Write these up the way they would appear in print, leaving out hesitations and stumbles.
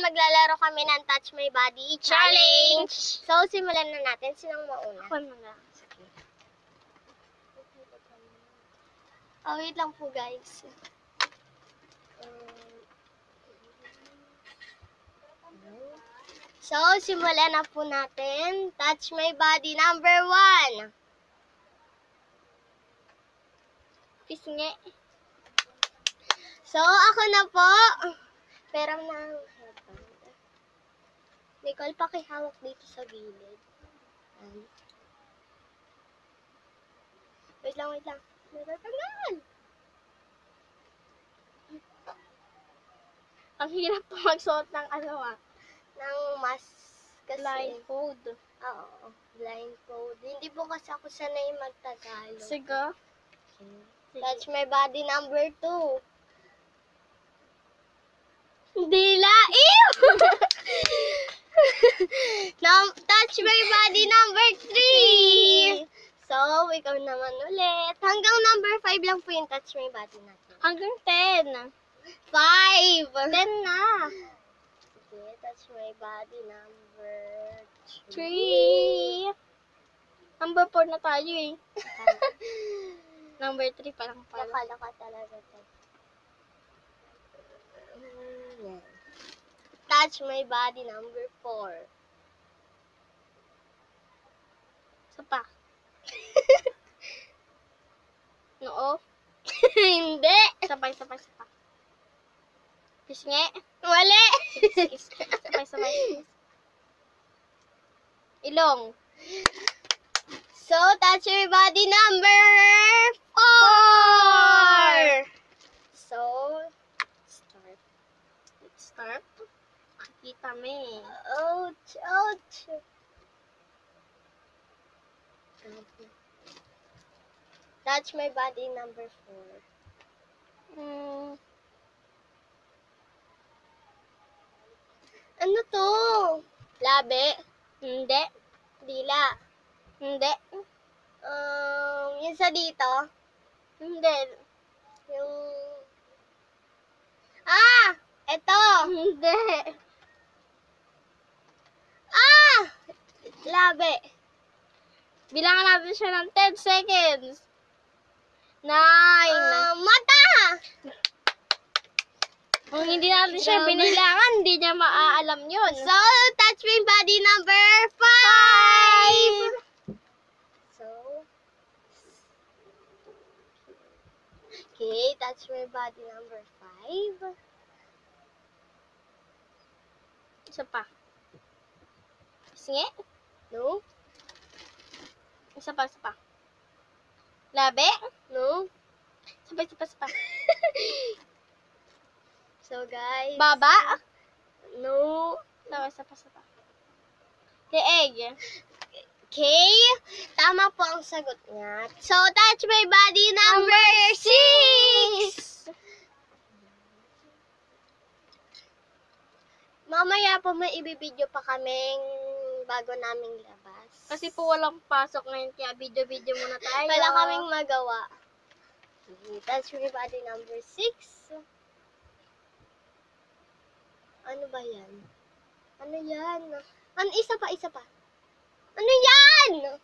ngayon maglalaro kami ng Touch My Body Challenge. So, simulan na natin. Sinong mauna? Ako muna. Sige. Oh, wait lang po, guys. So, simulan na po natin. Touch My Body number 1. Pisngi. So, ako na po. Pero ng headband. Nicole, pakihawak dito sa gilid. Wait lang, wait lang. Natatangal! Ang hirap po magsuot ng Ng mask kasi. blindfold. Oo, blindfold. Hindi po kasi ako sanay magtagalog. Sige. Touch My Body number 2. Dila! Ew! Touch My Body number 3. So, ikaw naman ulit. Hanggang number 5 lang po yung Touch My Body natin. Hanggang 10. 5! 10 na. Okay, Touch My Body number 3. Number 4 na tayo eh. Number 3 pa lang pala. Nakala ka talaga to. Yan. Touch My Body number 4. Isa pa. Noo. Hindi! Isa pa. Pisngi. Mali! Isa pa. Ilong. So, Touch My Body number 4! So, start. Let's start. Makikita mo eh. Ouch! Ouch! Touch My Body number 4. Ano to? Labi? Hindi. Dila? Hindi. Yung sa dito? Hindi. Yung... Eto! Hindi. Labi! Bilangan natin siya ng 10 seconds. 9. Mata! Kung hindi natin siya binilangan, hindi niya maaalam yun. So, Touch My Body number 5! So, okay, Touch My Body number 5. Isa pa. Sige. No? Isa pa. Labi. No? Isa pa. So, guys. Baba. No? Isa pa. Leeg. Okay. Tama po ang sagot niya. So, Touch My Body number 6! Mamaya po may ibibideo pa kaming bago naming labas. Kasi po walang pasok ngayon, kaya video muna tayo. Wala kaming magawa. Okay, Touch My Body number 6. Ano ba yan? Ano yan? Isa pa. Ano yan?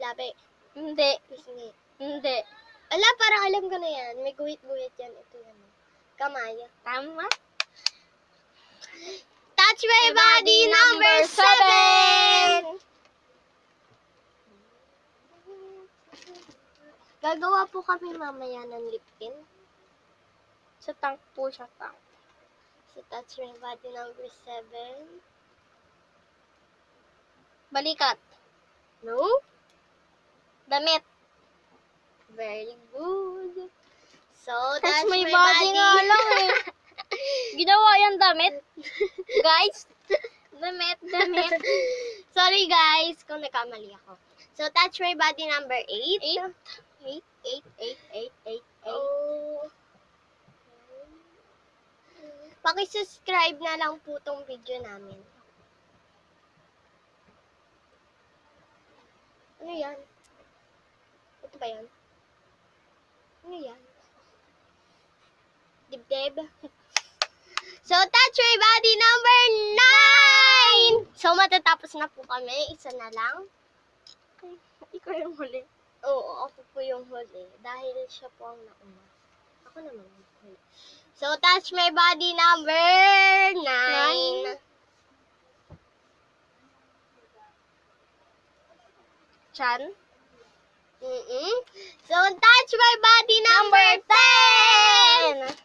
Labi. Hindi. Pisngi. Hindi. Ala, parang alam ko na yan. May guhit-guhit yan. Ito yan. Kamay. Tama. Touch My Body number 7! Gagawa po kami mamaya ng lip tint. Sa tank po siya, tank. So, Touch My Body number 7. Balikat. No? Damit. Very good. So, Touch My Body nga lang eh. Ginawa yan damit. Guys. Damit. Sorry guys, kung nagkamali ako. So, Touch My Body number 8. 8. Oh. Paki-subscribe na lang po tong video namin. Ano yan? Ito ba yan? Ano yan? Dibdib? So, touch my body number 9! So, matatapos na po kami. Isa na lang. Ikaw yung huli. Oo, ako po yung huli. Dahil siya po ang nauna. Ako naman ang huli. So, touch my body number 9. Chan. So, touch my body number 10!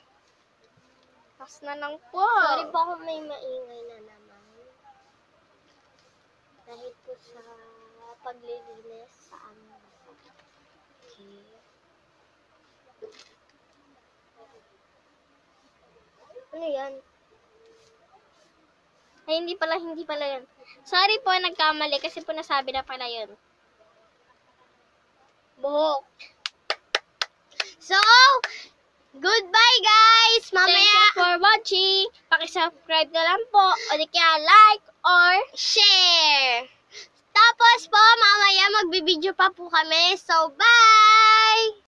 Pas na lang po. Sorry po kung may maingay na naman. Dahil po sa paglilinis sa aming basa. Okay. Ano yan? Ay, hindi pala yun. Sorry po, nagkamali kasi po nasabi na pala yun. Buhok. So, goodbye guys! Thank Mamaya, you for watching. Paki-subscribe na lang po. O di kaya like or share! Tapos po, mamaya magbibideo pa po kami. So, bye!